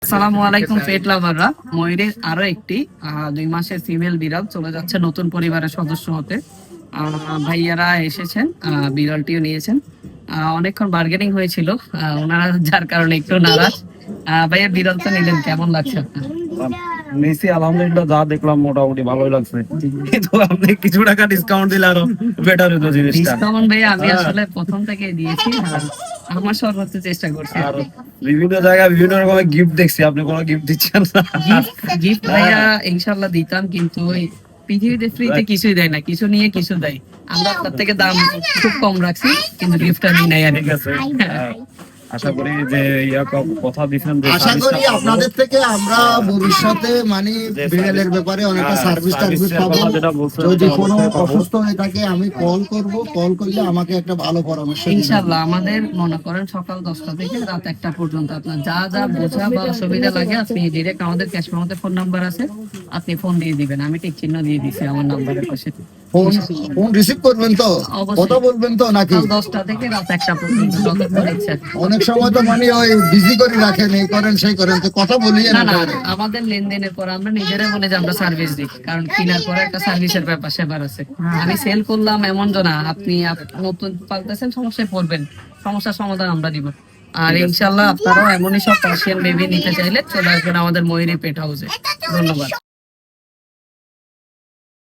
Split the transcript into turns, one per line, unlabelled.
আসসালামু আলাইকুম পেট লাভাররা। ময়ূরের আরো একটি 2 মাসের ফিমেল বিড়াল চলে যাচ্ছে নতুন পরিবারের সদস্য হতে। ভাইয়ারা এসেছেন, বিড়ালটিও নিয়েছেন। অনেকক্ষণ বার্গেনিং হয়েছিল ওনারা, যার কারণে একটু নারাজ। ভাইয়া বিড়াল তো নিলেন, কেমন লাগছে আপনার?
নিছি আলহামদুলিল্লাহ, যা দেখলাম মোটামুটি ভালোই লাগছে, কিন্তু আপনি কিছু টাকা ডিসকাউন্ট দিলে আরো বেটার হতো জিনিসটা।
ডিসকাউন্ট ভাইয়া আমি আসলে প্রথম থেকে দিয়েছি, আমার সর্বোচ্চ চেষ্টা করছি।
আর বিভিন্ন জায়গায় বিভিন্ন রকমের গিফট দেখছি, আপনি কোনো গিফট দিচ্ছেন না।
গিফট ভাইয়া ইনশাল্লাহ দিতাম, কিন্তু ওই পৃথিবীতে ফ্রিতে কিছুই দেয় না, কিছু নিয়ে কিছু দেয়। আমরা আপনার থেকে দাম খুব কম রাখছি, কিন্তু গিফটটা নিয়ে নেই।
ঠিক আছে, আশা করি যে কথা দিচ্ছেন,
আশা করি আপনাদের থেকে আমরা ভবিষ্যতে মানে বিড়ালের ব্যাপারে অনেকটা সার্ভিস পাবো। যদি কোনো অসুস্থ হয়ে থাকে আমি কল করব, কল করলে আমাকে একটা ভালো পরামর্শ দিবেন।
ইনশাআল্লাহ আমাদের মনে করেন সকাল 10টা থেকে রাত 1টা পর্যন্ত আপনার যা যা বোঝা বা অসুবিধা লাগে আপনি ডিরেক্ট আমাদের ক্যাশ মেমোতে ফোন নাম্বার আছে, আপনি ফোন দিয়ে দিবেন। আমি ঠিক চিহ্ন দিয়ে দিছি আমার নাম্বারের পাশে।
ফোন রিসিভ করবেন তো, কথা বলবেন তো নাকি?
10টা থেকে রাত 1টা পর্যন্ত যতক্ষণ ইচ্ছা।
অনেক সময় তো মানে ওই বিজি করে রাখেন, এই করেন সেই করেন, তো কথা বলিয়ে
না
না।
না, আমাদের লেনদেনের পর আমরা নিজেরাই বলে যে আমরা সার্ভিস দিই, কারণ কেনার পরে একটা সার্ভিসের ব্যাপার সেবার আছে। আমি সেল করলাম এমন তো না, আপনি নতুন পাল্টাছেন, সমস্যায় পড়বেন, সমস্যার সমাধান আমরা দিব। আর ইনশাল্লাহ আপনারাও এমনই সব পার্সিয়ান বেবি নিতে চাইলে চলে আসবেন আমাদের ময়ূরী পেট হাউসে। ধন্যবাদ।